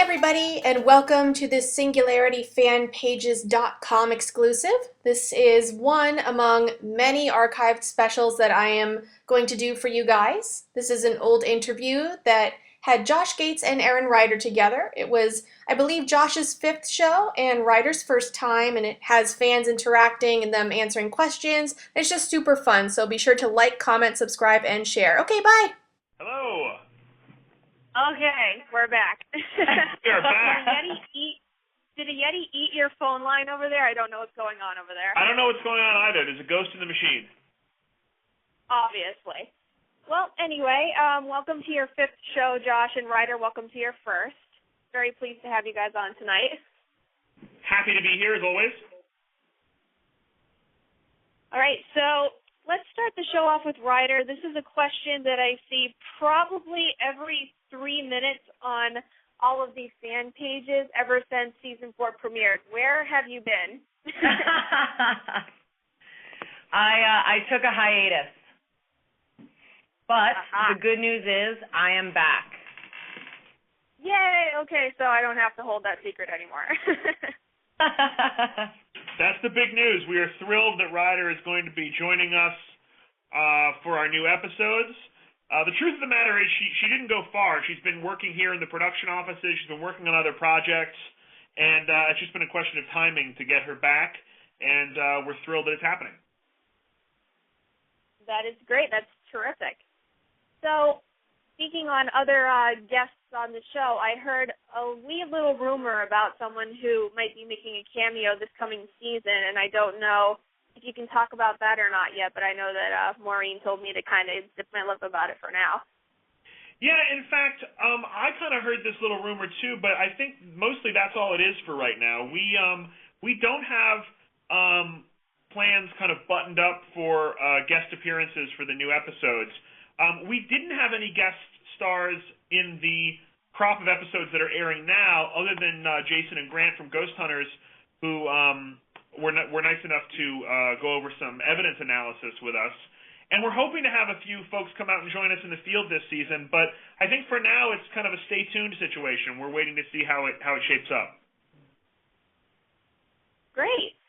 everybody, and welcome to this SingularityFanPages.com exclusive. This is one among many archived specials that I am going to do for you guys. This is an old interview that had Josh Gates and Aaron Ryder together. It was, I believe, Josh's 5th show and Ryder's first time, and it has fans interacting and them answering questions. It's just super fun, so be sure to like, comment, subscribe, and share. Okay, bye! Hello. Okay, we're back. We're back. Did a Yeti eat your phone line over there? I don't know what's going on over there. I don't know what's going on either. There's a ghost in the machine. Obviously. Well, anyway, welcome to your 5th show, Josh and Ryder. Welcome to your 1st. Very pleased to have you guys on tonight. Happy to be here, as always. All right, so let's start the show off with Ryder. This is a question that I see probably every 3 minutes on all of these fan pages ever since Season 4 premiered. Where have you been? I took a hiatus. But the good news is I am back. Yay! Okay, so I don't have to hold that secret anymore. That's the big news. We are thrilled that Ryder is going to be joining us for our new episodes. The truth of the matter is she didn't go far. She's been working here in the production offices. She's been working on other projects, and it's just been a question of timing to get her back, and we're thrilled that it's happening. That is great. That's terrific. So, speaking on other guests on the show, I heard a wee little rumor about someone who might be making a cameo this coming season, and I don't know if you can talk about that or not yet, but I know that Maureen told me to kind of zip my lip about it for now. Yeah, in fact, I kind of heard this little rumor too, but I think mostly that's all it is for right now. We don't have plans kind of buttoned up for guest appearances for the new episodes. We didn't have any guest stars in the crop of episodes that are airing now, other than Jason and Grant from Ghost Hunters, who were nice enough to go over some evidence analysis with us. And we're hoping to have a few folks come out and join us in the field this season, but I think for now it's kind of a stay tuned situation. We're waiting to see how it shapes up. Great.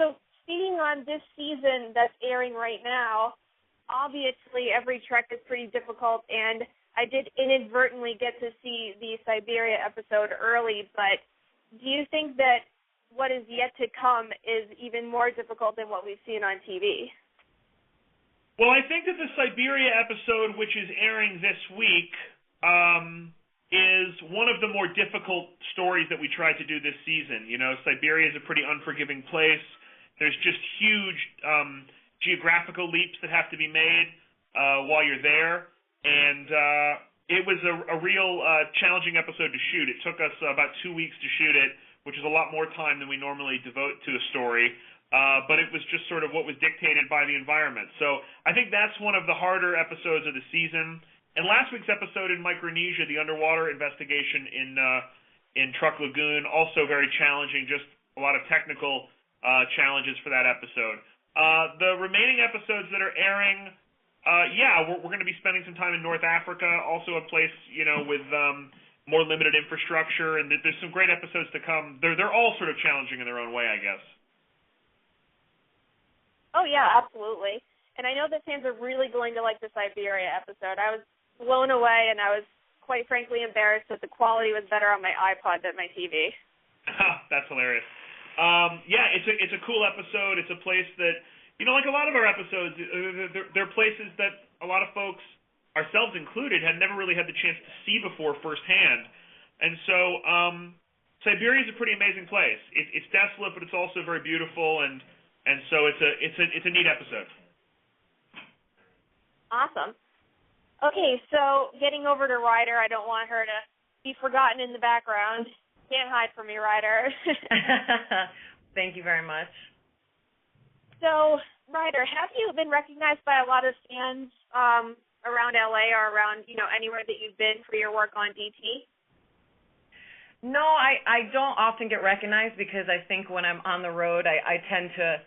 So speaking on this season that's airing right now, obviously every trek is pretty difficult, and I did inadvertently get to see the Siberia episode early, but do you think that what is yet to come is even more difficult than what we've seen on TV? Well, I think that the Siberia episode, which is airing this week, is one of the more difficult stories that we tried to do this season. You know, Siberia is a pretty unforgiving place. There's just huge geographical leaps that have to be made while you're there, and it was a real challenging episode to shoot. It took us about 2 weeks to shoot it, which is a lot more time than we normally devote to a story, but it was just sort of what was dictated by the environment. So I think that's one of the harder episodes of the season. And last week's episode in Micronesia, the underwater investigation in Truk Lagoon, also very challenging, just a lot of technical challenges for that episode. The remaining episodes that are airing, we're going to be spending some time in North Africa, also a place, you know, with more limited infrastructure, and there's some great episodes to come. They're all sort of challenging in their own way, I guess. Oh, yeah, absolutely. And I know that fans are really going to like the Siberia episode. I was blown away, and I was quite frankly embarrassed that the quality was better on my iPod than my TV. That's hilarious. It's a cool episode. It's a place that, you know, like a lot of our episodes, they're places that a lot of folks, ourselves included, had never really had the chance to see before firsthand. And so Siberia is a pretty amazing place. It's desolate, but it's also very beautiful, and so it's a neat episode. Awesome. Okay, so getting over to Ryder, I don't want her to be forgotten in the background. Can't hide from me, Ryder. Thank you very much. So, Ryder, have you been recognized by a lot of fans around LA or around, you know, anywhere that you've been for your work on DT? No, I don't often get recognized because I think when I'm on the road, I tend to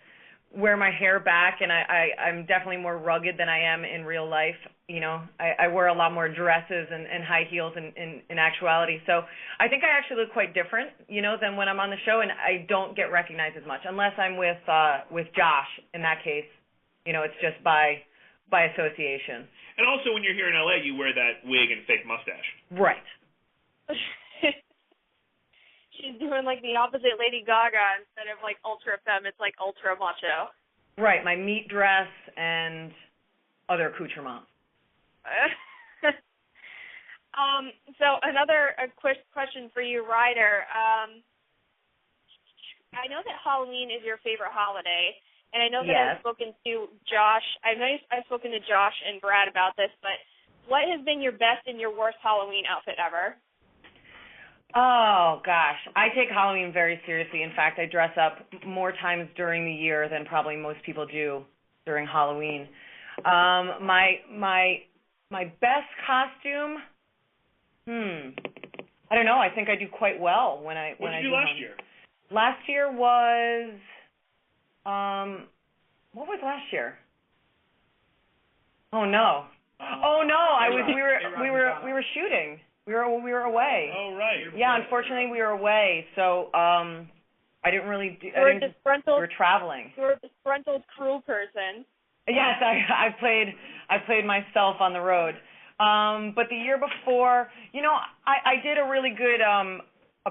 wear my hair back, and I'm definitely more rugged than I am in real life. You know, I wear a lot more dresses and high heels in actuality. So I think I actually look quite different, you know, than when I'm on the show, and I don't get recognized as much unless I'm with Josh. In that case, you know, it's just by association. And also, when you're here in LA, you wear that wig and fake mustache. Right. She's doing like the opposite Lady Gaga. Instead of like ultra femme, it's like ultra macho. Right, my meat dress and other accoutrements. So another quick question for you, Ryder. I know that Halloween is your favorite holiday, and I know that Yes. I've spoken to Josh. I know I've spoken to Josh and Brad about this, but what has been your best and your worst Halloween outfit ever? Oh, gosh. I take Halloween very seriously. In fact, I dress up more times during the year than probably most people do during Halloween. My best costume, I don't know. I think I do quite well when I What did you do last year? Last year was, what was last year? Oh no. We were shooting. We were away. Oh, right. Yeah, unfortunately we were away, so I didn't really do. You're a disgruntled. We were traveling. You're a disgruntled, cruel person. Yes, I played myself on the road. But the year before, you know, I did a really good a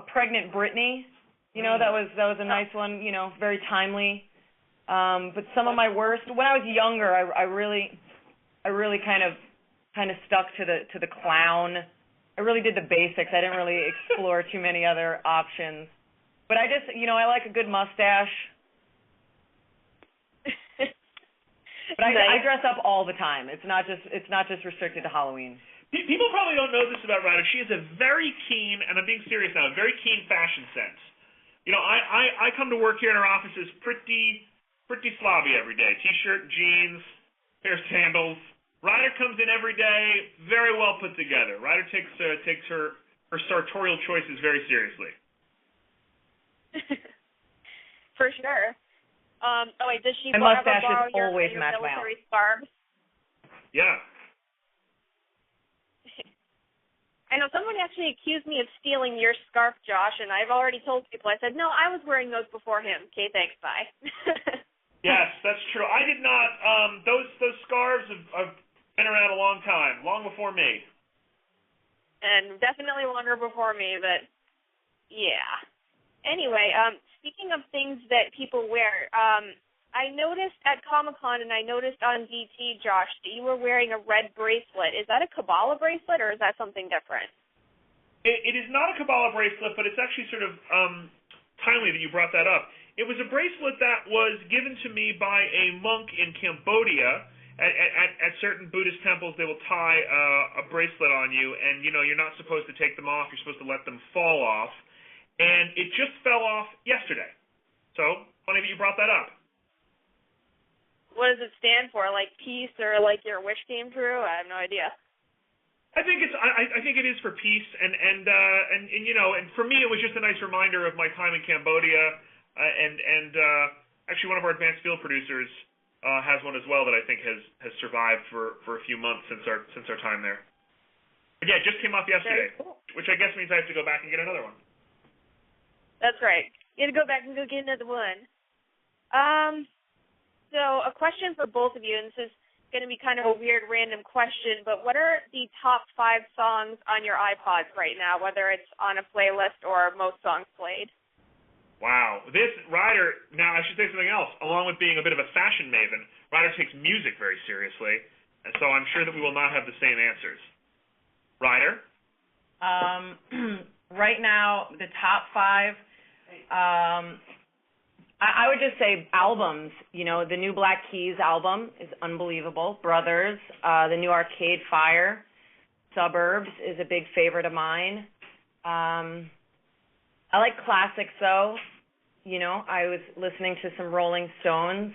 pregnant Britney. You know, that was a nice one. You know, very timely. But some of my worst, when I was younger, I really kind of stuck to the clown. I really did the basics. I didn't really explore too many other options. But I just, you know, I like a good mustache. But I dress up all the time. It's not just restricted to Halloween. People probably don't know this about Ryder. She has a very keen, and I'm being serious now, a very keen fashion sense. You know, I come to work here in our offices pretty slobby every day. T-shirt, jeans, pair of sandals. Ryder comes in every day, very well put together. Ryder takes her sartorial choices very seriously. For sure. Oh wait, does she My ever mustache borrow is your always match my military scarves? Yeah. I know someone actually accused me of stealing your scarf, Josh, and I've already told people. I said, no, I was wearing those before him. Okay, thanks, bye. Yes, that's true. I did not. Those scarves have been around a long time, long before me. And definitely longer before me, but yeah. Anyway, speaking of things that people wear, I noticed at Comic-Con and I noticed on DT, Josh, that you were wearing a red bracelet. Is that a Kabbalah bracelet or is that something different? It is not a Kabbalah bracelet, but it's actually sort of timely that you brought that up. It was a bracelet that was given to me by a monk in Cambodia. At certain Buddhist temples, they will tie a bracelet on you, and you know you're not supposed to take them off. You're supposed to let them fall off, and it just fell off yesterday. So funny that you brought that up. What does it stand for? Like peace or like your wish came true? I have no idea. I think it is for peace, and you know, and for me it was just a nice reminder of my time in Cambodia, and actually one of our advanced field producers has one as well that I think has survived for a few months since our time there. But yeah, it just came off yesterday, Cool. which I guess means I have to go back and get another one. That's right. You got to go back and go get another one. So a question for both of you, and this is going to be kind of a weird random question, but what are the top 5 songs on your iPods right now, whether it's on a playlist or most songs played? Wow. This, Ryder, now I should say something else. Along with being a bit of a fashion maven, Ryder takes music very seriously, and so I'm sure that we will not have the same answers. Ryder? Right now, the top 5, I would just say albums. You know, the new Black Keys album is unbelievable. Brothers, the new Arcade Fire, Suburbs is a big favorite of mine. I like classics, though. You know, I was listening to some Rolling Stones,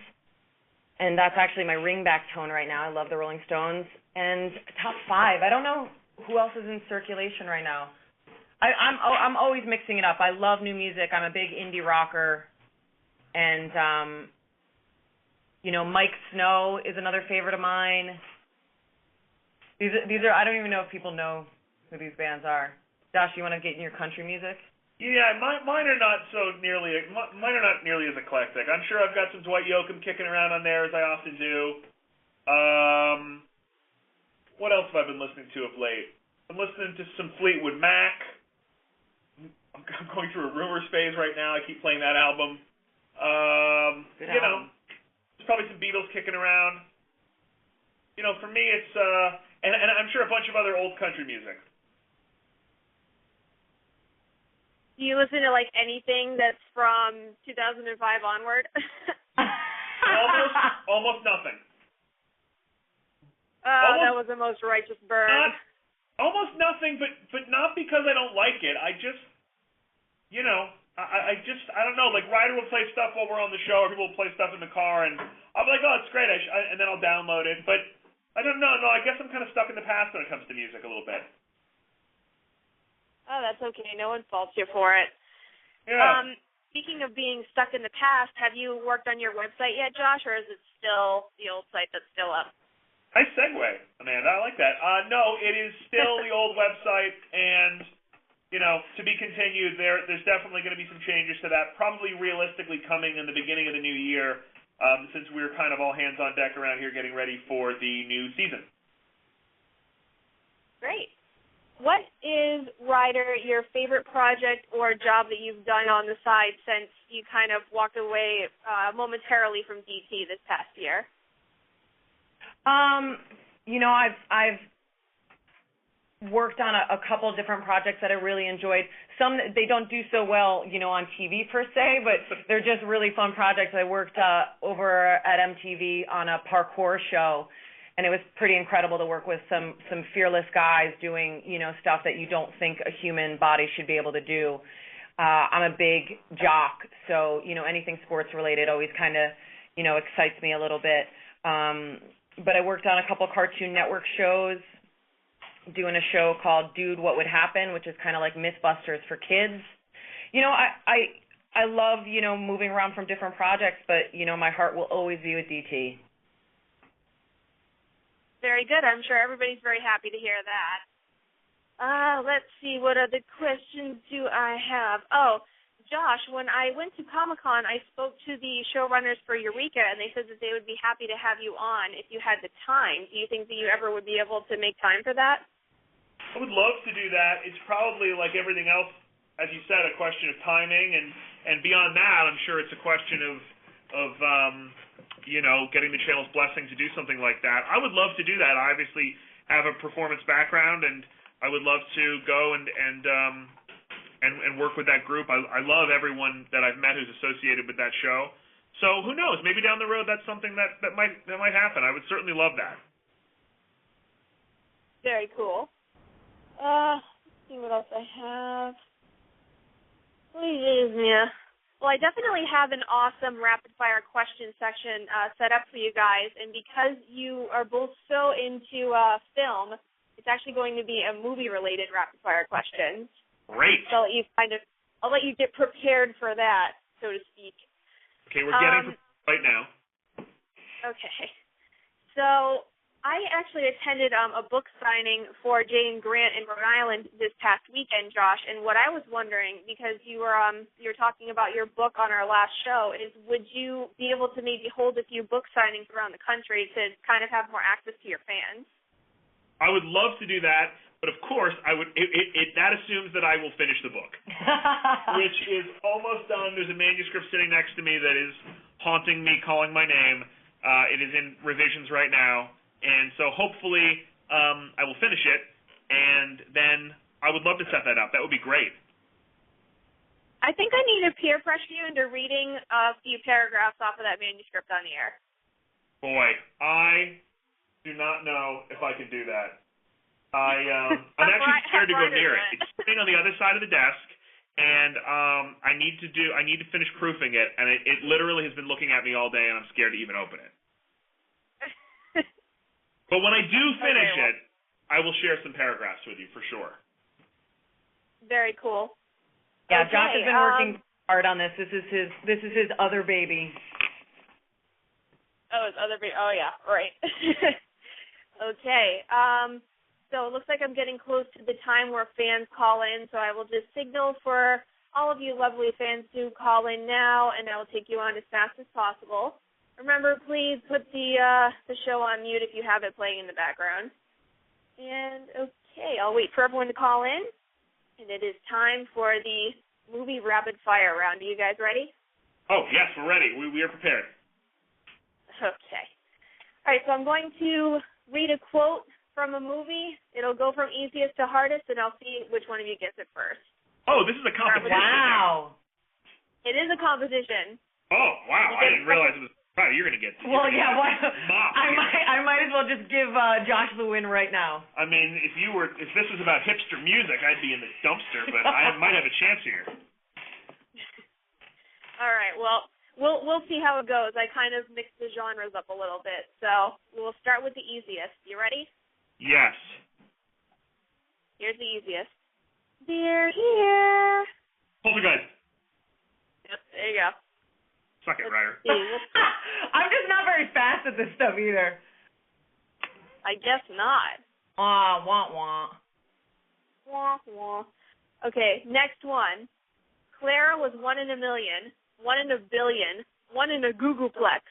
and that's actually my ringback tone right now. I love the Rolling Stones. And top 5, I don't know who else is in circulation right now. I'm always mixing it up. I love new music. I'm a big indie rocker, and Mike Snow is another favorite of mine. These are I don't even know if people know who these bands are. Josh, you want to get in your country music? Yeah, mine are not nearly as eclectic. I'm sure I've got some Dwight Yoakam kicking around on there, as I often do. What else have I been listening to of late? I'm listening to some Fleetwood Mac. I'm going through a Rumors phase right now. I keep playing that album. There's probably some Beatles kicking around. For me, it's and I'm sure a bunch of other old country music. Do you listen to anything that's from 2005 onward? Almost nothing. That was the most righteous burn. Almost nothing, but not because I don't like it. I just, I don't know. Ryder will play stuff while we're on the show, or people will play stuff in the car, and I'll be like, oh, it's great, and then I'll download it. But I don't know. No, I guess I'm kind of stuck in the past when it comes to music a little bit. Oh, that's okay. No one faults you for it. Yeah. Speaking of being stuck in the past, have you worked on your website yet, Josh, or is it still the old site that's still up? Nice segue, Amanda. I like that. No, it is still the old website, and, to be continued. There's definitely going to be some changes to that, probably realistically coming in the beginning of the new year, since we're kind of all hands on deck around here getting ready for the new season. Great. What is, Ryder, your favorite project or job that you've done on the side since you kind of walked away momentarily from DT this past year? I've worked on a couple different projects that I really enjoyed. Some, they don't do so well, on TV per se, but they're just really fun projects. I worked over at MTV on a parkour show, and it was pretty incredible to work with some fearless guys doing, stuff that you don't think a human body should be able to do. I'm a big jock, so, anything sports related always kind of, excites me a little bit. But I worked on a couple Cartoon Network shows, doing a show called Dude, What Would Happen, which is kind of like Mythbusters for kids. I love, moving around from different projects, but, my heart will always be with DT. Very good. I'm sure everybody's very happy to hear that. Let's see, what other questions do I have? Oh, Josh, when I went to Comic-Con, I spoke to the showrunners for Eureka, and they said that they would be happy to have you on if you had the time. Do you think that you ever would be able to make time for that? I would love to do that. It's probably, like everything else, as you said, a question of timing, and beyond that, I'm sure it's a question of getting the channel's blessing to do something like that. I would love to do that. I obviously have a performance background, and I would love to go and work with that group. I love everyone that I've met who's associated with that show. So who knows? Maybe down the road that's something that might happen. I would certainly love that. Very cool. Let's see what else I have. Please, yeah. Well, I definitely have an awesome rapid-fire question section set up for you guys, and because you are both so into film, it's actually going to be a movie-related rapid-fire question. Great. So I'll let you get prepared for that, so to speak. Okay, we're getting right now. Okay. So I actually attended a book signing for Jane Grant in Rhode Island this past weekend, Josh, and what I was wondering, because you were talking about your book on our last show, is would you be able to maybe hold a few book signings around the country to kind of have more access to your fans? I would love to do that, but of course I would. That assumes that I will finish the book, which is almost done. There's a manuscript sitting next to me that is haunting me, calling my name. It is in revisions right now. And so hopefully I will finish it, and then I would love to set that up. That would be great. I think I need to peer pressure you into reading a few paragraphs off of that manuscript on the air. Boy, I do not know if I can do that. I'm actually scared to go near it. It's sitting on the other side of the desk, and I need to finish proofing it, and it literally has been looking at me all day, and I'm scared to even open it. But when I do finish it, I will share some paragraphs with you for sure. Very cool. Yeah, okay, Josh has been working hard on this. This is his other baby. Oh, it's other people. Oh, yeah, right. Okay. So it looks like I'm getting close to the time where fans call in, so I will just signal for all of you lovely fans to call in now, and I will take you on as fast as possible. Remember, please put the show on mute if you have it playing in the background. And, okay, I'll wait for everyone to call in, and it is time for the movie rapid fire round. Are you guys ready? Oh, yes, we're ready. We are prepared. Okay. All right, so I'm going to read a quote from a movie. It'll go from easiest to hardest, and I'll see which one of you gets it first. Oh, this is a competition. Wow. It is a competition. Oh, wow. I didn't realize it was Ryder. You're going to get Well, yeah. Why? mopped. I might as well just give Josh the win right now. I mean, if this was about hipster music, I'd be in the dumpster, but I might have a chance here. All right, well, we'll see how it goes. I kind of mixed the genres up a little bit, so we'll start with the easiest. You ready? Yes. Here's the easiest. They're here. Poltergeist. Yep, there you go. Suck it, Ryder. I'm just not very fast at this stuff either. I guess not. Wah, wah. Wah, wah. Okay, next one. Clara was 1 in a million, 1 in a billion, 1 in a Googleplex.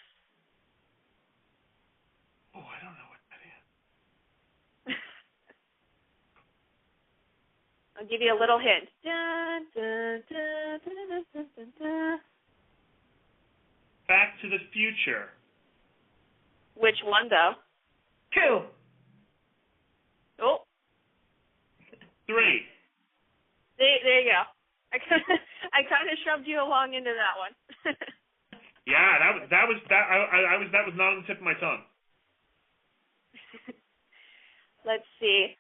Oh, I don't know what that is. I'll give you a little hint. Dun, dun, dun, dun, dun, dun, dun, dun. Back to the Future. Which one, though? 2. Oh. 3. There you go. I kind of shoved you along into that one. Yeah, that was not on the tip of my tongue. Let's see.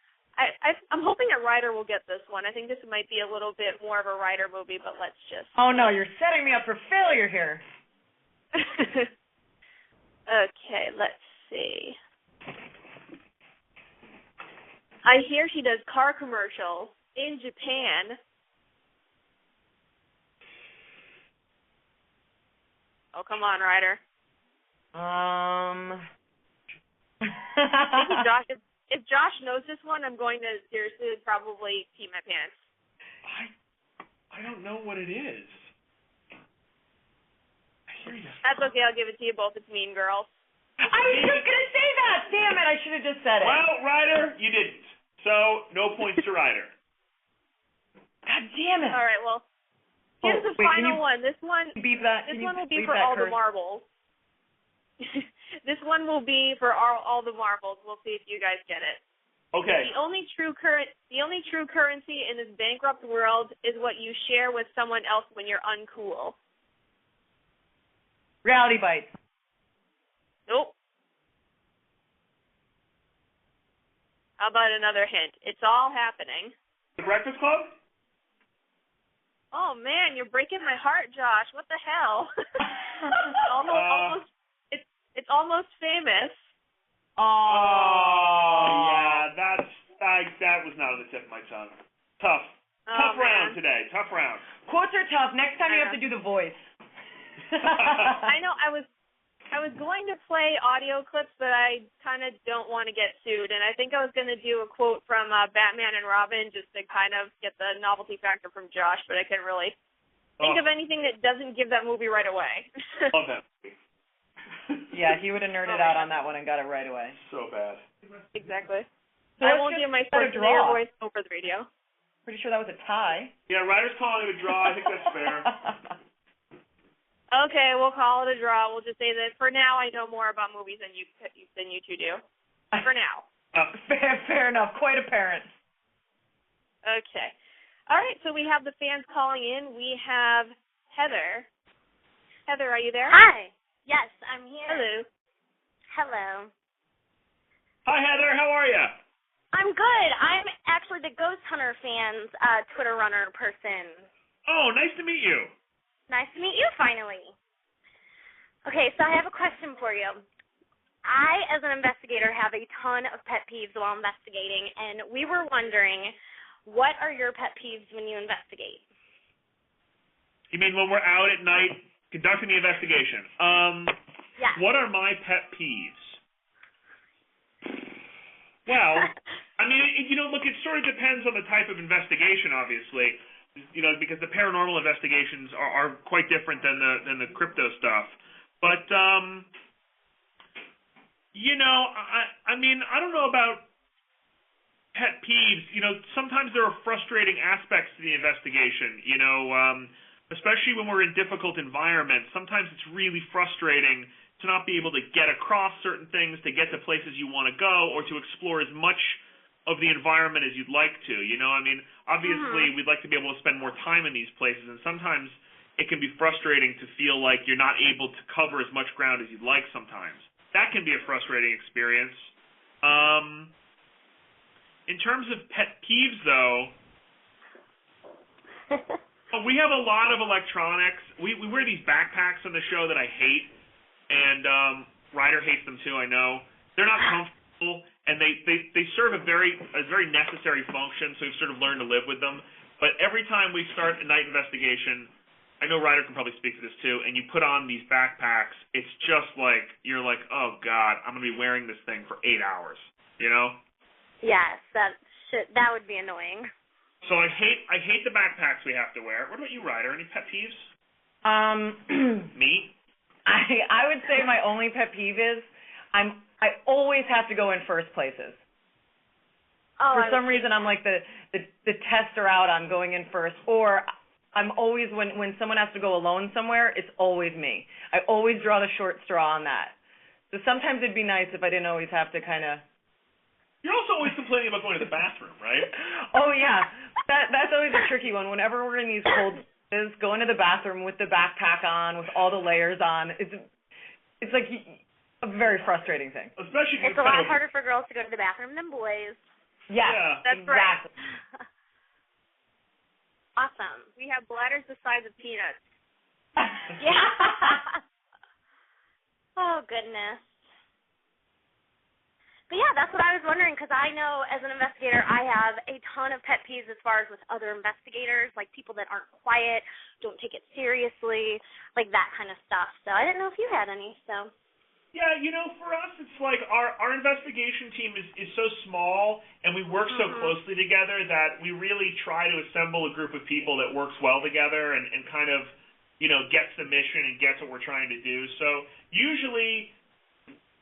I'm hoping that Ryder will get this one. I think this might be a little bit more of a Ryder movie, but let's just... Oh, no, you're setting me up for failure here. Okay, let's see. I hear she does car commercials in Japan. Oh, come on, Ryder. If Josh knows this one, I'm going to seriously probably pee my pants. I don't know what it is. I hear you. That's okay. I'll give it to you both. It's Mean Girls. I was just going to say that. Damn it. I should have just said it. Well, Ryder, you didn't. So, no points to Ryder. God damn it. All right, well, here's the final one. This one will be for all the marbles. This one will be for all the marbles. We'll see if you guys get it. Okay. The only true currency in this bankrupt world is what you share with someone else when you're uncool. Reality Bites. Nope. How about another hint? It's all happening. The Breakfast Club? Oh man, you're breaking my heart, Josh. What the hell? It's almost famous. Oh, yeah, that was not on the tip of my tongue. Tough round today. Tough round. Quotes are tough. Next time you have to do the voice. I know. I was going to play audio clips, but I kind of don't want to get sued. And I think I was going to do a quote from Batman and Robin just to kind of get the novelty factor from Josh, but I couldn't really think of anything that doesn't give that movie right away. Love that movie. Yeah, he would have nerded out on that one and got it right away. So bad. Exactly. So I won't give my Schwarzenegger voice over the radio. Pretty sure that was a tie. Yeah, Ryder's calling it a draw. I think that's fair. Okay, we'll call it a draw. We'll just say that for now I know more about movies than you two do. For now. Fair enough. Quite apparent. Okay. All right, so we have the fans calling in. We have Heather. Heather, are you there? Hi. Yes, I'm here. Hello. Hello. Hi, Heather. How are you? I'm good. I'm actually the Ghost Hunter fans Twitter runner person. Oh, nice to meet you. Nice to meet you, finally. Okay, so I have a question for you. I, as an investigator, have a ton of pet peeves while investigating, and we were wondering, what are your pet peeves when you investigate? You mean when we're out at night conducting the investigation? Yes. What are my pet peeves? Well, I mean, look, it sort of depends on the type of investigation, obviously, because the paranormal investigations are quite different than the crypto stuff. But, I mean, I don't know about pet peeves. Sometimes there are frustrating aspects to the investigation, especially when we're in difficult environments. Sometimes it's really frustrating to not be able to get across certain things, to get to places you want to go, or to explore as much of the environment as you'd like to. I mean, obviously we'd like to be able to spend more time in these places, and sometimes it can be frustrating to feel like you're not able to cover as much ground as you'd like sometimes. That can be a frustrating experience. In terms of pet peeves, though, we have a lot of electronics. We wear these backpacks on the show that I hate. And Ryder hates them too, I know. They're not comfortable, and they serve a very necessary function, so we've sort of learned to live with them. But every time we start a night investigation, I know Ryder can probably speak to this too, and you put on these backpacks, it's just like, you're like, oh God, I'm going to be wearing this thing for 8 hours, Yes, that would be annoying. So I hate the backpacks we have to wear. What about you, Ryder? Any pet peeves? Me? I would say my only pet peeve is I always have to go in first places. For some reason, I'm like the tester out. I'm going in first, or I'm always when someone has to go alone somewhere, it's always me. I always draw the short straw on that. So sometimes it'd be nice if I didn't always have to kind of. You're also always complaining about going to the bathroom, right? Oh yeah, that's always a tricky one. Whenever we're in these cold. Is going to the bathroom with the backpack on, with all the layers on. It's like a very frustrating thing. Especially it's a lot harder for girls to go to the bathroom than boys. Yes, yeah, that's exactly. Right. Awesome. We have bladders the size of peanuts. Yeah. Oh goodness. But yeah, that's what I was wondering, because I know as an investigator I have a ton of pet peeves as far as with other investigators, like people that aren't quiet, don't take it seriously, like that kind of stuff. So I didn't know if you had any, so. Yeah, for us it's like our investigation team is so small, and we work so closely together that we really try to assemble a group of people that works well together and kind of, gets the mission and gets what we're trying to do. So usually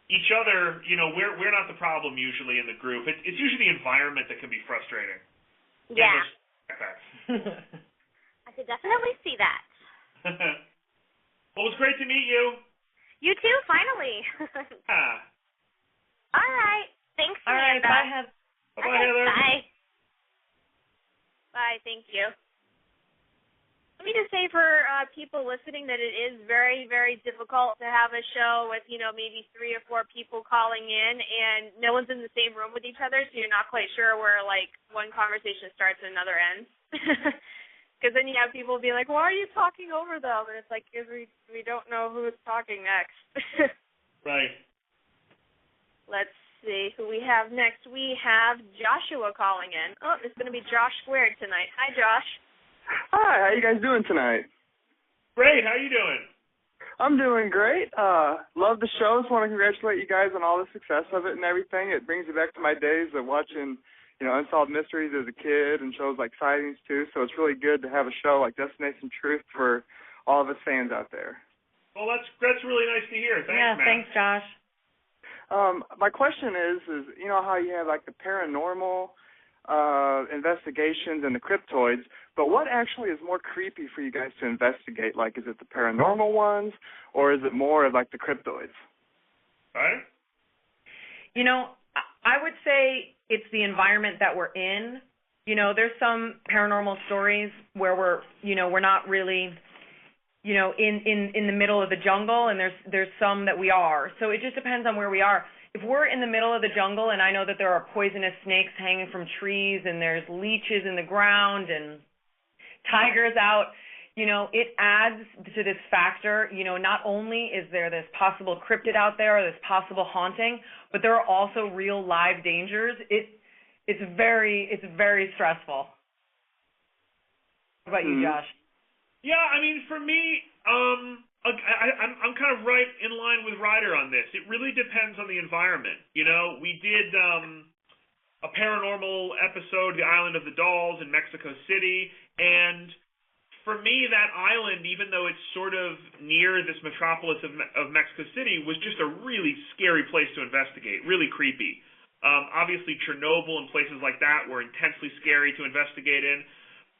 each other, we're not the problem usually in the group. It's usually the environment that can be frustrating. Yeah. I could definitely see that. Well, it was great to meet you. You too, finally. All right. Thanks, Samantha. All right, bye, Heather. Bye, Heather. Bye. Bye, thank you. Let me just say for people listening that it is very, very difficult to have a show with, maybe 3 or 4 people calling in, and no one's in the same room with each other, so you're not quite sure where, one conversation starts and another ends. Because then you have people be like, why are you talking over them? And it's like, because we don't know who's talking next. Right. Let's see who we have next. We have Joshua calling in. Oh, it's going to be Josh Squared tonight. Hi, Josh. Hi, how you guys doing tonight? Great, how you doing? I'm doing great. Love the show. Just want to congratulate you guys on all the success of it and everything. It brings me back to my days of watching, Unsolved Mysteries as a kid and shows like Sightings too. So it's really good to have a show like Destination Truth for all of us fans out there. Well, that's really nice to hear. Thanks, man. Thanks, Josh. My question is how you have like the paranormal investigations and the cryptoids, but what actually is more creepy for you guys to investigate? Like, is it the paranormal ones, or is it more of like the cryptoids? Right. I would say it's the environment that we're in. There's some paranormal stories where we're not really, in the middle of the jungle, and there's some that we are. So it just depends on where we are. If we're in the middle of the jungle and I know that there are poisonous snakes hanging from trees and there's leeches in the ground and tigers out, it adds to this factor. Not only is there this possible cryptid out there or this possible haunting, but there are also real live dangers. It's very stressful. What about you, Josh? Yeah, I mean, for me, I'm kind of right in line with Ryder on this. It really depends on the environment. You know, we did a paranormal episode, The Island of the Dolls in Mexico City, and for me, that island, even though it's sort of near this metropolis of Mexico City, was just a really scary place to investigate, really creepy. Obviously, Chernobyl and places like that were intensely scary to investigate in.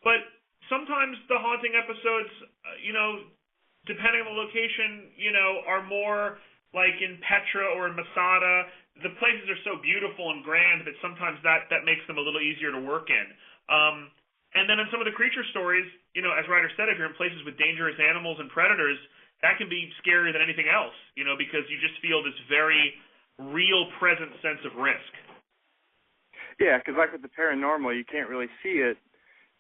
But sometimes the haunting episodes, depending on the location, are more like in Petra or in Masada. The places are so beautiful and grand that sometimes that makes them a little easier to work in. And then in some of the creature stories, as Ryder said, if you're in places with dangerous animals and predators, that can be scarier than anything else, because you just feel this very real, present sense of risk. Yeah, because like with the paranormal, you can't really see it,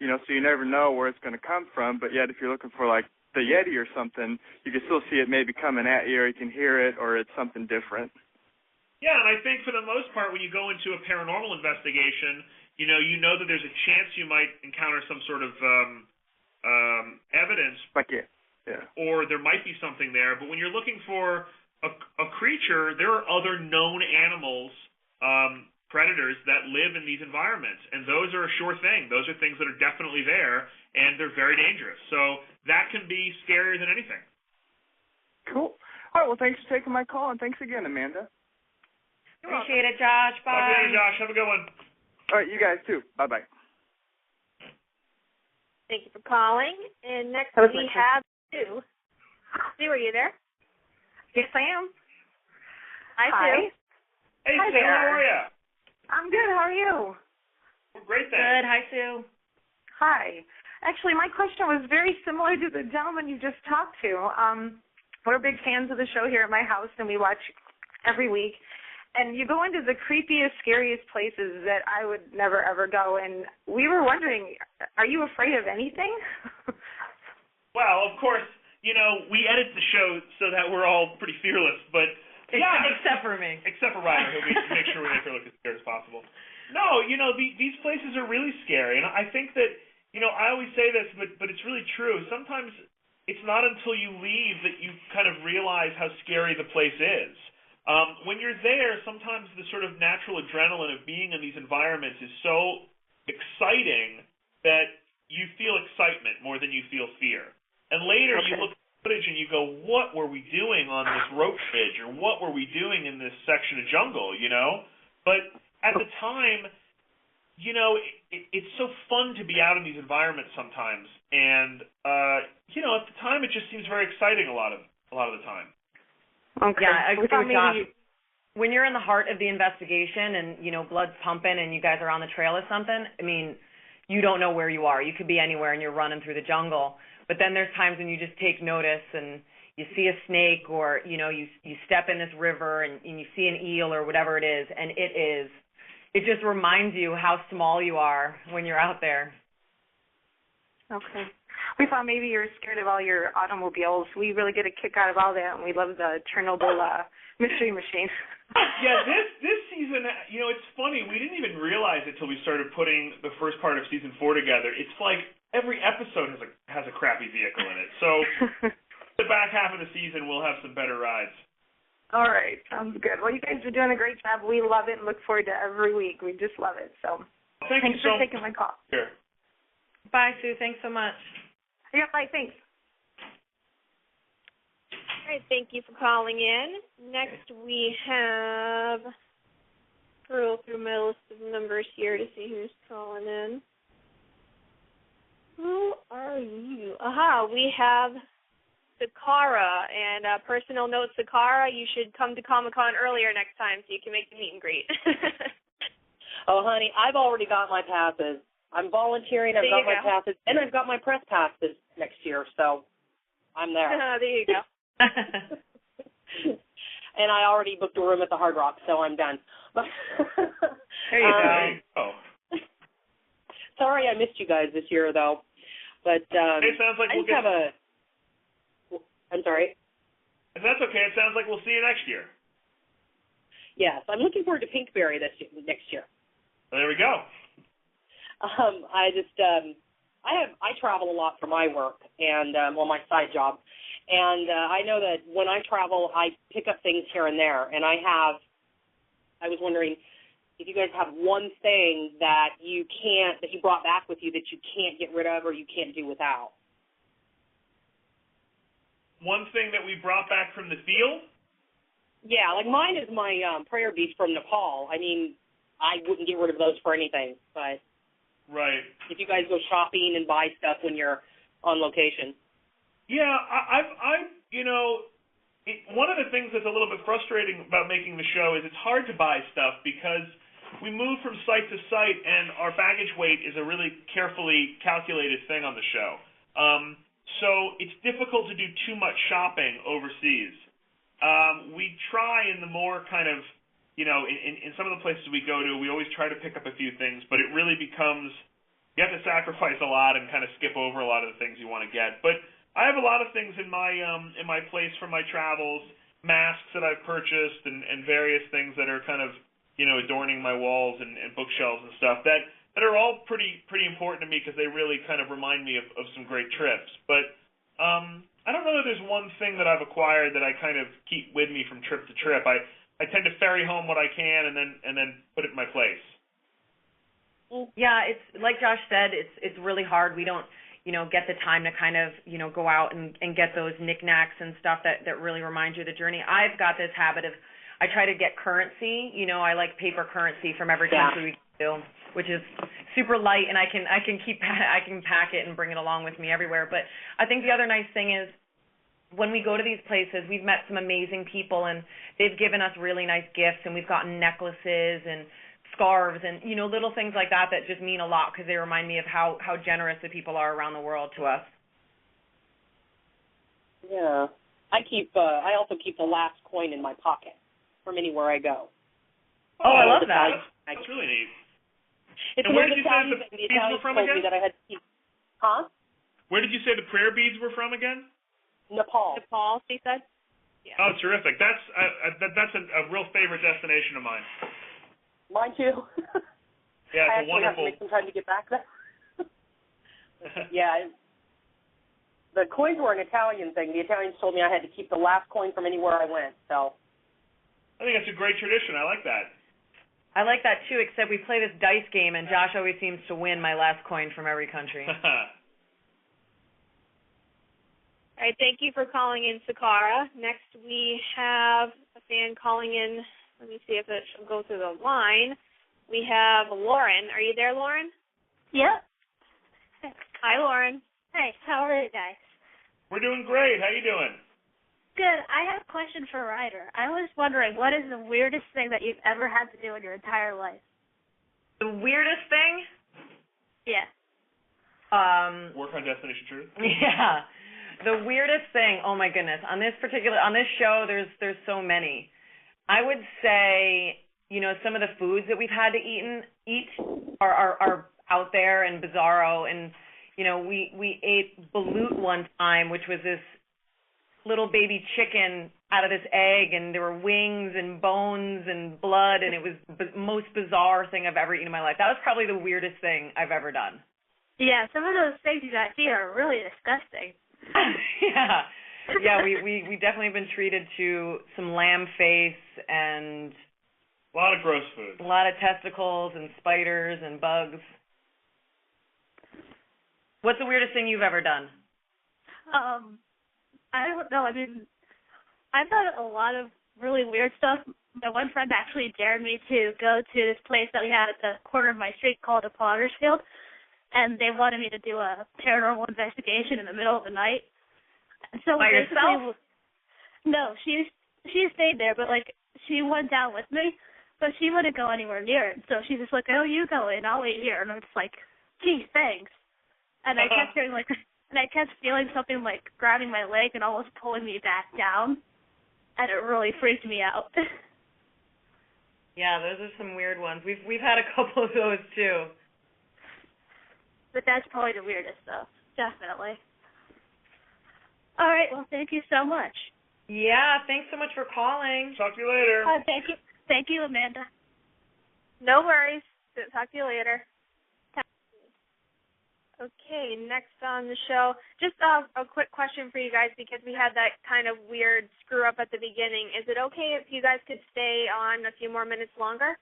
so you never know where it's going to come from. But yet if you're looking for, like, the Yeti or something, you can still see it maybe coming at you, or you can hear it, or it's something different. Yeah, and I think for the most part, when you go into a paranormal investigation, you know that there's a chance you might encounter some sort of evidence, or there might be something there. But when you're looking for a creature, there are other known animals, predators that live in these environments, and those are a sure thing. Those are things that are definitely there, and they're very dangerous. So that can be scarier than anything. Cool. All right, well, thanks for taking my call, and thanks again, Amanda. Appreciate it, Josh. Bye. Okay, Josh. Have a good one. All right, you guys too. Bye-bye. Thank you for calling. And next we have Sue. Sue, are you there? Yes, I am. Hi, Sue. Hey, Hi Sue. there. How are you? I'm good. How are you? We're great, thanks. Good. Hi, Sue. Hi. Actually, my question was very similar to the gentleman you just talked to. We're big fans of the show here at my house, and we watch every week. And you go into the creepiest, scariest places that I would never, ever go. And we were wondering, are you afraid of anything? Well, of course, we edit the show so that we're all pretty fearless, but except for me. Except for Ryder, who we make sure we make her look as scared as possible. No, these places are really scary, and I think that, I always say this, but it's really true. Sometimes it's not until you leave that you kind of realize how scary the place is. When you're there, sometimes the sort of natural adrenaline of being in these environments is so exciting that you feel excitement more than you feel fear. And later you look at the footage and you go, what were we doing on this rope bridge, or what were we doing in this section of jungle, But at the time, it's so fun to be out in these environments sometimes. And, at the time it just seems very exciting a lot of the time. Okay. Yeah, I agree with Josh. When you're in the heart of the investigation and, blood's pumping and you guys are on the trail or something, I mean, you don't know where you are. You could be anywhere and you're running through the jungle. But then there's times when you just take notice and you see a snake, or, you step in this river and you see an eel or whatever it is, and it just reminds you how small you are when you're out there. Okay. We thought maybe you were scared of all your automobiles. We really get a kick out of all that, and we love the Chernobyl mystery machine. Yeah, this season, it's funny. We didn't even realize it till we started putting the first part of season 4 together. It's like every episode has a crappy vehicle in it. So the back half of the season, we'll have some better rides. All right, sounds good. Well, you guys are doing a great job. We love it and look forward to every week. We just love it. So thanks for taking my call. Sure. Bye, Sue. Thanks so much. Yeah, bye. Thanks. All right, thank you for calling in. Next we have, scroll through my list of numbers here to see who's calling in. Who are you? Aha, we have Sakara. And personal note, Sakara, you should come to Comic-Con earlier next time so you can make the meet and greet. Oh, honey, I've already got my passes. I'm volunteering, I've got my passes, and I've got my press passes next year, so I'm there. There you go. And I already booked a room at the Hard Rock, so I'm done. There you go. Sorry I missed you guys this year, though. But it sounds like I'm sorry? If that's okay, it sounds like we'll see you next year. Yes, I'm looking forward to Pinkberry next year. There we go. I travel a lot for my work and my side job, And I know that when I travel, I pick up things here and there. And I was wondering if you guys have one thing that you brought back with you that you can't get rid of or you can't do without. One thing that we brought back from the field? Yeah, like mine is my prayer beads from Nepal. I mean, I wouldn't get rid of those for anything, but right. If you guys go shopping and buy stuff when you're on location. Yeah, one of the things that's a little bit frustrating about making the show is it's hard to buy stuff because we move from site to site and our baggage weight is a really carefully calculated thing on the show. So it's difficult to do too much shopping overseas. We try in the more kind of, in some of the places we go to, we always try to pick up a few things, but it really becomes, you have to sacrifice a lot and kind of skip over a lot of the things you want to get. But I have a lot of things in my place from my travels, masks that I've purchased and various things that are kind of, adorning my walls and bookshelves and stuff that are all pretty important to me because they really kind of remind me of some great trips. But I don't know that there's one thing that I've acquired that I kind of keep with me from trip to trip. I tend to ferry home what I can and then put it in my place. Yeah, it's like Josh said, it's really hard. We don't, get the time to kind of, go out and get those knickknacks and stuff that really remind you of the journey. I've got this habit of, I try to get currency. I like paper currency from every country we go, which is super light, and I can pack it and bring it along with me everywhere. But I think the other nice thing is when we go to these places, we've met some amazing people, and they've given us really nice gifts, and we've gotten necklaces and scarves and, little things like that just mean a lot because they remind me of how generous the people are around the world to us. Yeah. I also keep the last coin in my pocket from anywhere I go. Oh, I love that. That's really neat. It's and where did you say the beads were from again? That I had to keep. Huh? Where did you say the prayer beads were from again? Nepal, she said. Yeah. Oh, terrific. That's a real favorite destination of mine. Mine too. Yeah, it's a wonderful. I have to make some time to get back there. Yeah. The coins were an Italian thing. The Italians told me I had to keep the last coin from anywhere I went. So. I think that's a great tradition. I like that. I like that too, except we play this dice game, and Josh always seems to win my last coin from every country. All right, thank you for calling in, Sakara. Next, we have a fan calling in. Let me see if it will go through the line. We have Lauren. Are you there, Lauren? Yep. Hi, Lauren. Hey, how are you guys? We're doing great. How you doing? Good. I have a question for Ryder. I was wondering, what is the weirdest thing that you've ever had to do in your entire life? The weirdest thing? Yeah. Work on Destination Truth? Yeah. The weirdest thing, oh my goodness, on this show, there's so many. I would say, some of the foods that we've had to eat are out there and bizarro. And, we ate balut one time, which was this little baby chicken out of this egg, and there were wings and bones and blood, and it was the most bizarre thing I've ever eaten in my life. That was probably the weirdest thing I've ever done. Yeah, some of those things you guys eat are really disgusting. Yeah, we definitely have been treated to some lamb face and a lot of gross food. A lot of testicles and spiders and bugs. What's the weirdest thing you've ever done? I don't know. I mean, I've done a lot of really weird stuff. My one friend actually dared me to go to this place that we had at the corner of my street called a Potter's Field, and they wanted me to do a paranormal investigation in the middle of the night. So by yourself? No, she stayed there, but she went down with me, but she wouldn't go anywhere near it. So she's just like, "Oh, you go in, I'll wait here." And I'm just like, "Gee, thanks." And I kept hearing and I kept feeling something grabbing my leg and almost pulling me back down, and it really freaked me out. Yeah, those are some weird ones. We've had a couple of those too. But that's probably the weirdest stuff, definitely. All right, well, thank you so much. Yeah, thanks so much for calling. Talk to you later. Thank you, Amanda. No worries. Talk to you later. Okay, next on the show, just a quick question for you guys because we had that kind of weird screw up at the beginning. Is it okay if you guys could stay on a few more minutes longer?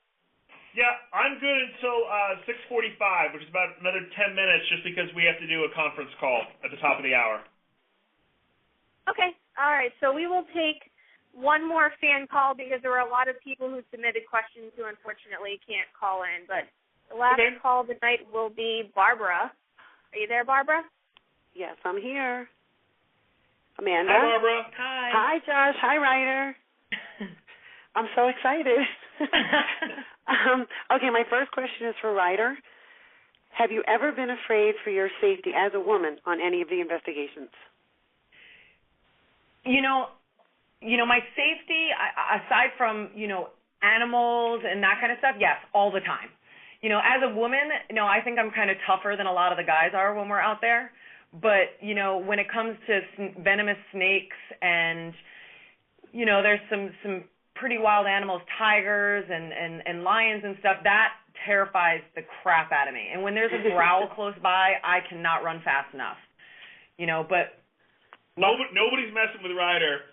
Yeah, I'm good until 6:45, which is about another 10 minutes just because we have to do a conference call at the top of the hour. Okay, all right. So we will take one more fan call because there were a lot of people who submitted questions who unfortunately can't call in. But the last call of the night will be Barbara. Are you there, Barbara? Yes, I'm here. Amanda? Hi, Barbara. Hi. Hi, Josh. Hi, Ryder. I'm so excited. Okay, my first question is for Ryder. Have you ever been afraid for your safety as a woman on any of the investigations? You know, my safety, aside from, animals and that kind of stuff, yes, all the time. As a woman, I think I'm kind of tougher than a lot of the guys are when we're out there. But, when it comes to venomous snakes and, there's some pretty wild animals, tigers and lions and stuff, that terrifies the crap out of me. And when there's a growl close by, I cannot run fast enough. But nobody's messing with Ryder,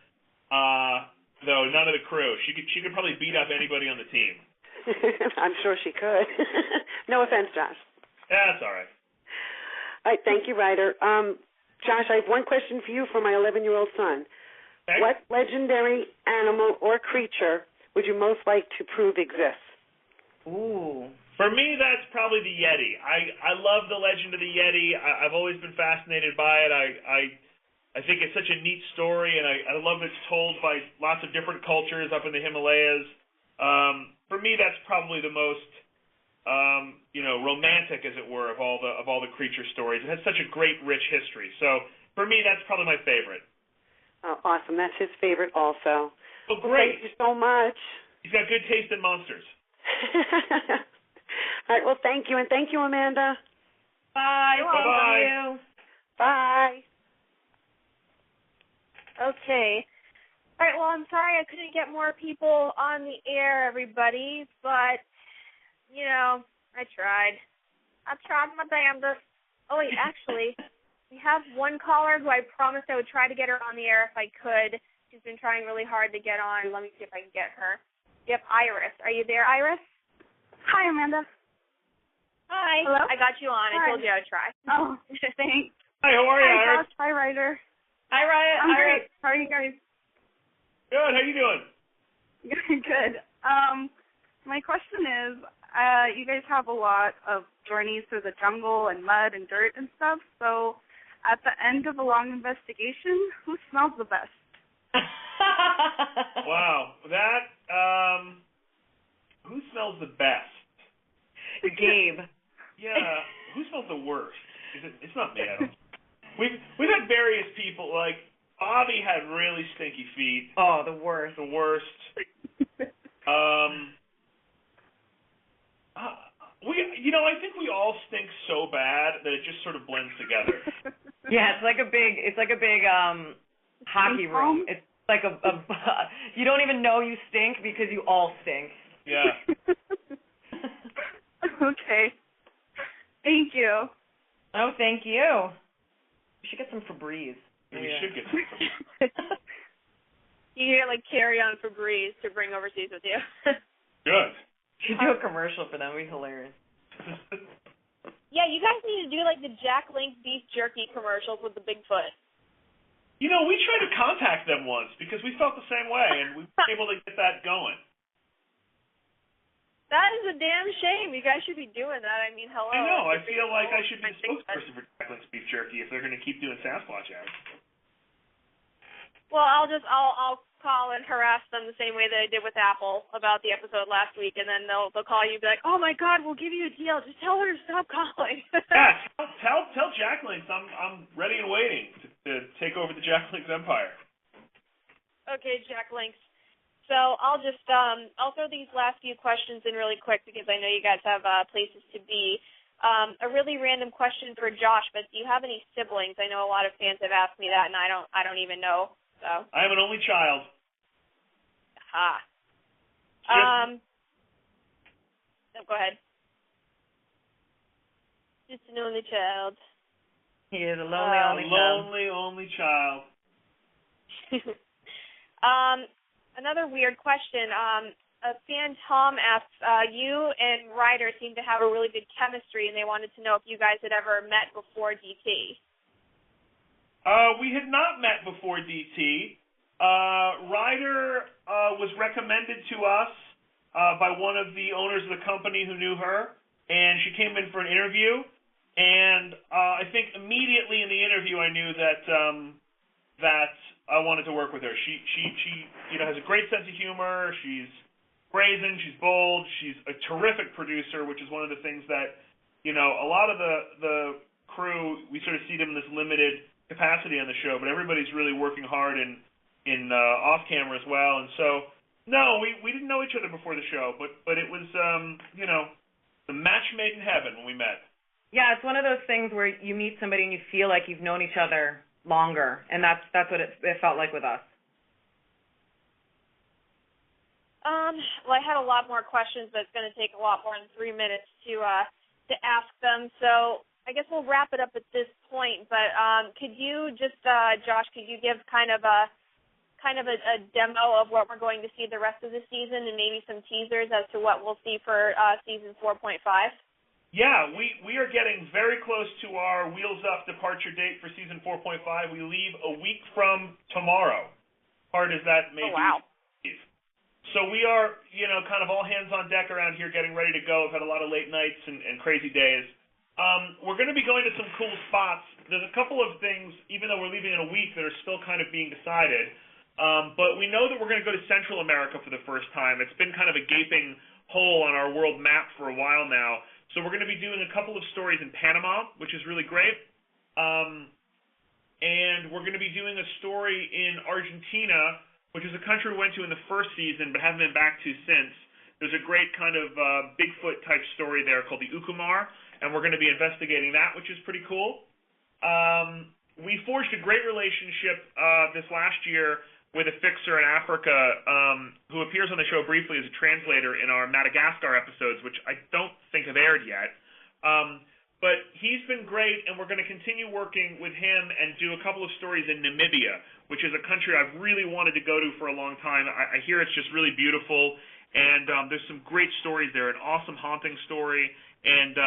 though, none of the crew. She could probably beat up anybody on the team. I'm sure she could. No offense, Josh. That's all right. All right, thank you, Ryder. Josh, I have one question for you for my 11-year-old son. Okay. What legendary animal or creature would you most like to prove exists? ooh. For me, that's probably the Yeti. I love the legend of the Yeti. I've always been fascinated by it. I think it's such a neat story, and I love it's told by lots of different cultures up in the Himalayas. For me, that's probably the most, romantic, as it were, of all the creature stories. It has such a great, rich history. So for me, that's probably my favorite. Oh, awesome. That's his favorite also. Oh, great. Thank you so much. He's got good taste in monsters. All right, well, thank you, and thank you, Amanda. Bye. Bye-bye. Bye. Okay. All right, well, I'm sorry I couldn't get more people on the air, everybody, but, I tried. I tried my damnedest. Oh, wait, actually, we have one caller who I promised I would try to get her on the air if I could. She's been trying really hard to get on. Let me see if I can get her. Yep, Iris. Are you there, Iris? Hi, Amanda. Hi. Hello? I got you on. Hi. I told you I would try. Oh, thanks. Hi, how are you, Hi, Iris? Josh. Hi, Ryder. Hi, Ryan. I'm great. How are you guys? Good. How you doing? Good. My question is, you guys have a lot of journeys through the jungle and mud and dirt and stuff, so at the end of a long investigation, who smells the best? Wow. That, who smells the best? Gabe. Yeah. Who smells the worst? It's not me, I don't. We've had various people, like, Bobby had really stinky feet. Oh, the worst. The worst. I think we all stink so bad that it just sort of blends together. Yeah, it's like a big hockey room. It's like a you don't even know you stink because you all stink. Yeah. Okay. Thank you. Oh, thank you. We should get some Febreze. We should get some. You get, carry on Febreze to bring overseas with you. Good. You should do a commercial for them. It'd be hilarious. Yeah, you guys need to do, the Jack Link beef jerky commercials with the Bigfoot. We tried to contact them once because we felt the same way, and we were able to get that going. That is a damn shame. You guys should be doing that. I mean, hello. I know. I feel like I should be the spokesperson for Jack Link's beef jerky if they're going to keep doing Sasquatch ads. Well, I'll call and harass them the same way that I did with Apple about the episode last week, and then they'll call you and be like, "Oh my God, we'll give you a deal. Just tell her to stop calling." Yeah, tell Jack Links I'm ready and waiting to take over the Jack Links empire. Okay, Jack Links. So I'll just I'll throw these last few questions in really quick because I know you guys have places to be. A really random question for Josh, but do you have any siblings? I know a lot of fans have asked me that, and I don't even know. So I have an only child. No, go ahead. Just an only child. He is a lonely, only child. Only child. Another weird question. A fan, Tom, asks, you and Ryder seem to have a really good chemistry, and they wanted to know if you guys had ever met before DT. We had not met before DT. Ryder was recommended to us by one of the owners of the company who knew her, and she came in for an interview. And I think immediately in the interview I knew that I wanted to work with her. She has a great sense of humor. She's brazen. She's bold. She's a terrific producer, which is one of the things that a lot of the crew, we sort of see them in this limited capacity on the show, but everybody's really working hard in off camera as well. And so no, we didn't know each other before the show, but it was the match made in heaven when we met. Yeah, it's one of those things where you meet somebody and you feel like you've known each other longer, and that's what it felt like with us. Well, I had a lot more questions, but it's going to take a lot more than 3 minutes to ask them. So I guess we'll wrap it up at this point. But could you just, Josh, could you give kind of a demo of what we're going to see the rest of the season, and maybe some teasers as to what we'll see for season 4.5? Yeah, we are getting very close to our Wheels Up departure date for season 4.5. We leave a week from tomorrow, hard as that may be. Wow. So we are, kind of all hands on deck around here getting ready to go. We've had a lot of late nights and crazy days. We're going to be going to some cool spots. There's a couple of things, even though we're leaving in a week, that are still kind of being decided. But we know that we're going to go to Central America for the first time. It's been kind of a gaping hole on our world map for a while now. So we're going to be doing a couple of stories in Panama, which is really great. And we're going to be doing a story in Argentina, which is a country we went to in the first season but haven't been back to since. There's a great kind of Bigfoot-type story there called the Ucumar, and we're going to be investigating that, which is pretty cool. We forged a great relationship this last year with a fixer in Africa who appears on the show briefly as a translator in our Madagascar episodes, which I don't think have aired yet. But he's been great, and we're going to continue working with him and do a couple of stories in Namibia, which is a country I've really wanted to go to for a long time. I hear it's just really beautiful, and there's some great stories there, an awesome haunting story, and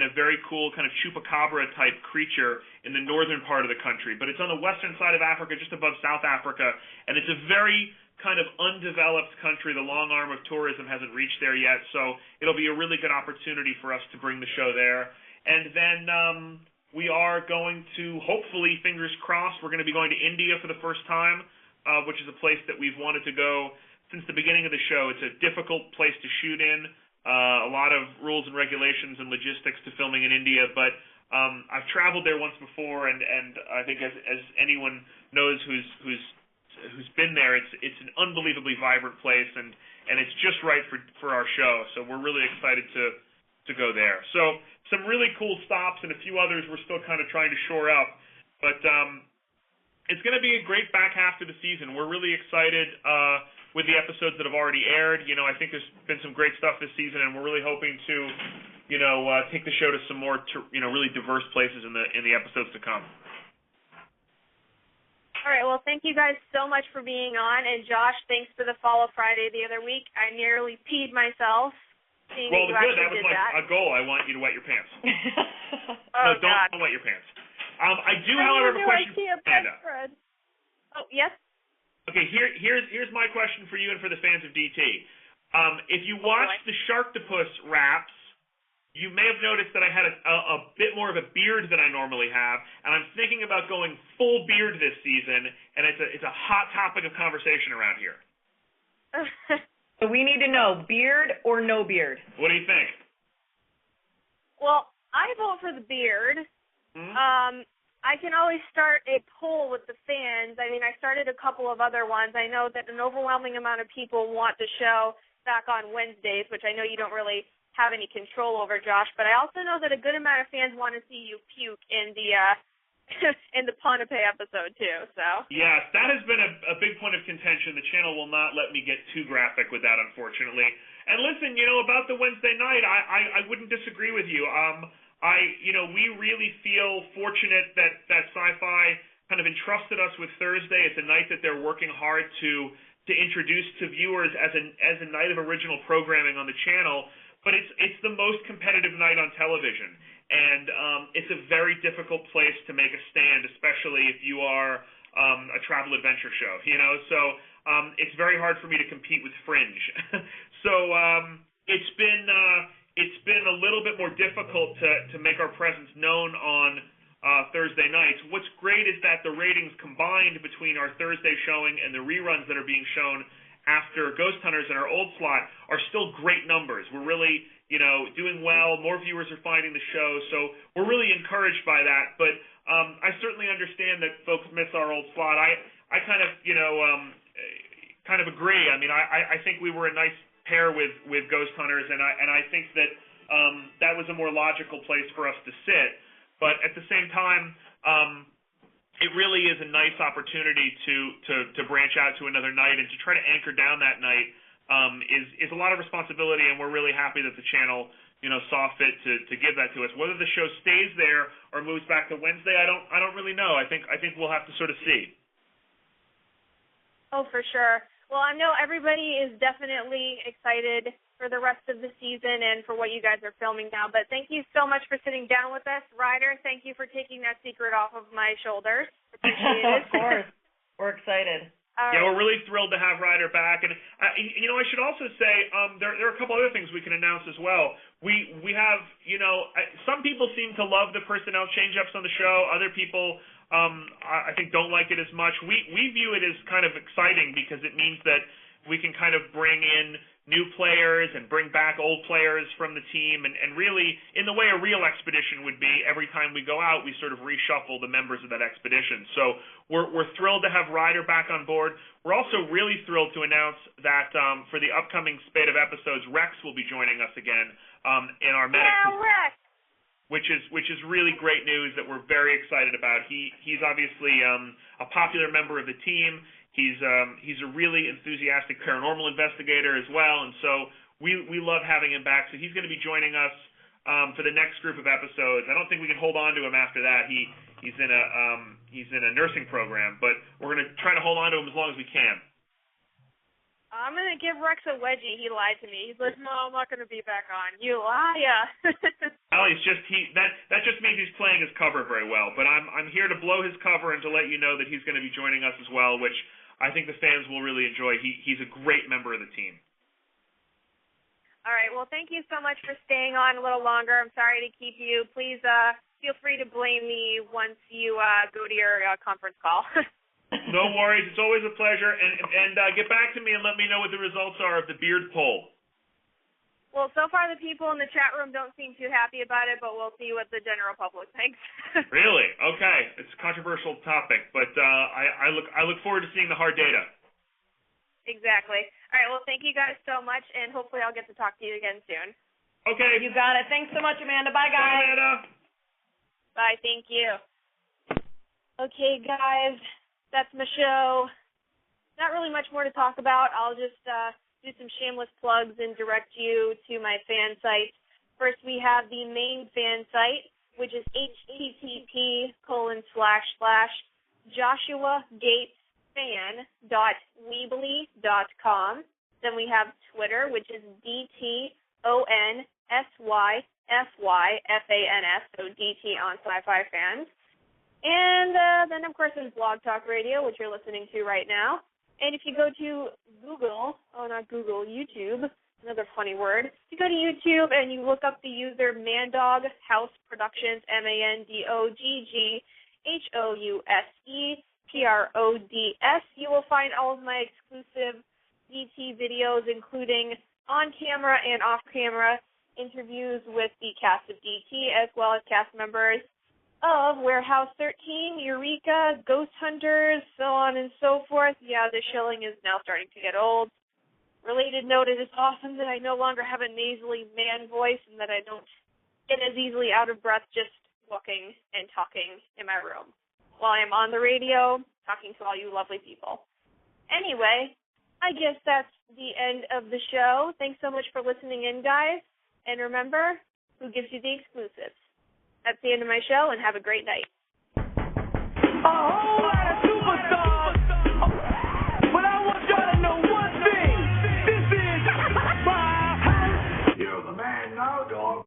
a very cool kind of chupacabra-type creature in the northern part of the country. But it's on the western side of Africa, just above South Africa, and it's a very kind of undeveloped country. The long arm of tourism hasn't reached there yet, so it'll be a really good opportunity for us to bring the show there. And then we are going to, hopefully, fingers crossed, we're going to be going to India for the first time, which is a place that we've wanted to go since the beginning of the show. It's a difficult place to shoot in. A lot of rules and regulations and logistics to filming in India, but I've traveled there once before, and I think as anyone knows who's been there, it's an unbelievably vibrant place, and it's just right for our show. So we're really excited to go there. So some really cool stops and a few others we're still kind of trying to shore up, but it's going to be a great back half to the season. We're really excited with the episodes that have already aired. I think there's been some great stuff this season, and we're really hoping to, take the show to some more, really diverse places in the episodes to come. All right, well, thank you guys so much for being on, and Josh, thanks for the follow Friday the other week. I nearly peed myself seeing well, that you that actually was did that. a goal. I want you to wet your pants. Oh, no, don't wet your pants. I do, however, have a question for Amanda. Oh, yes? Okay, here's my question for you and for the fans of DT. If you watched the Sharktopus wraps, you may have noticed that I had a bit more of a beard than I normally have, and I'm thinking about going full beard this season, and it's a hot topic of conversation around here. So we need to know, beard or no beard? What do you think? Well, I vote for the beard. Mm-hmm. I can always start a poll with the fans. I mean, I started a couple of other ones. I know that an overwhelming amount of people want the show back on Wednesdays, which I know you don't really have any control over, Josh. But I also know that a good amount of fans want to see you puke in the in the Ponape episode too. So yes, that has been a big point of contention. The channel will not let me get too graphic with that, unfortunately. And listen, about the Wednesday night, I wouldn't disagree with you. we really feel fortunate that Sci-Fi kind of entrusted us with Thursday. It's a night that they're working hard to introduce to viewers as a night of original programming on the channel. But it's the most competitive night on television, and it's a very difficult place to make a stand, especially if you are a travel adventure show. So it's very hard for me to compete with Fringe. So it's been a little bit more difficult to make our presence known on Thursday nights. What's great is that the ratings combined between our Thursday showing and the reruns that are being shown after Ghost Hunters and our old slot are still great numbers. We're really, doing well. More viewers are finding the show, so we're really encouraged by that. But I certainly understand that folks miss our old slot. I kind of agree. I mean, I think we were a nice pair with Ghost Hunters, and I think that that was a more logical place for us to sit. But at the same time, it really is a nice opportunity to branch out to another night, and to try to anchor down that night is a lot of responsibility, and we're really happy that the channel saw fit to give that to us. Whether the show stays there or moves back to Wednesday, I don't really know. I think we'll have to sort of see. Oh, for sure. Well, I know everybody is definitely excited for the rest of the season and for what you guys are filming now. But thank you so much for sitting down with us. Ryder, thank you for taking that secret off of my shoulders. Appreciate it. Of course. We're excited. Yeah, we're really thrilled to have Ryder back. And, I should also say there are a couple other things we can announce as well. We have, some people seem to love the personnel change-ups on the show. Other people, I think, don't like it as much. We view it as kind of exciting because it means that we can kind of bring in new players and bring back old players from the team, and really, in the way a real expedition would be, every time we go out, we sort of reshuffle the members of that expedition. So we're thrilled to have Ryder back on board. We're also really thrilled to announce that for the upcoming spate of episodes, Rex will be joining us again in our medic. Yeah, Rex! Which is really great news that we're very excited about. He's obviously a popular member of the team. He's a really enthusiastic paranormal investigator as well, and so we love having him back. So he's going to be joining us for the next group of episodes. I don't think we can hold on to him after that. He's in a nursing program, but we're going to try to hold on to him as long as we can. I'm going to give Rex a wedgie. He lied to me. He's like, no, I'm not going to be back on. You liar. Well, that just means he's playing his cover very well. But I'm here to blow his cover and to let you know that he's going to be joining us as well, which I think the fans will really enjoy. He's a great member of the team. All right. Well, thank you so much for staying on a little longer. I'm sorry to keep you. Please feel free to blame me once you go to your conference call. No worries. It's always a pleasure. And get back to me and let me know what the results are of the beard poll. Well, so far the people in the chat room don't seem too happy about it, but we'll see what the general public thinks. Really? Okay. It's a controversial topic, but I look forward to seeing the hard data. Exactly. All right. Well, thank you guys so much, and hopefully I'll get to talk to you again soon. Okay. You got it. Thanks so much, Amanda. Bye, guys. Bye, Amanda. Bye. Thank you. Okay, guys. That's my show. Not really much more to talk about. I'll just do some shameless plugs and direct you to my fan sites. First, we have the main fan site, which is http://joshuagatesfan.weebly.com. Then we have Twitter, which is DTONSYFYFANS, so DT on Sci-Fi Fans. And then, of course, there's Blog Talk Radio, which you're listening to right now. And if you go to YouTube, another funny word. If you go to YouTube and you look up the user Mandog House Productions, MANDOGGHOUSEPRODS, you will find all of my exclusive DT videos, including on-camera and off-camera interviews with the cast of DT, as well as cast members of Warehouse 13, Eureka, Ghost Hunters, so on and so forth. Yeah, the shilling is now starting to get old. Related note, it is awesome that I no longer have a nasally man voice and that I don't get as easily out of breath just walking and talking in my room while I'm on the radio talking to all you lovely people. Anyway, I guess that's the end of the show. Thanks so much for listening in, guys. And remember, who gives you the exclusives? That's the end of my show, and have a great night. A whole lot of superstars, but I want y'all to know one thing. This is my house. You're the man now, dog.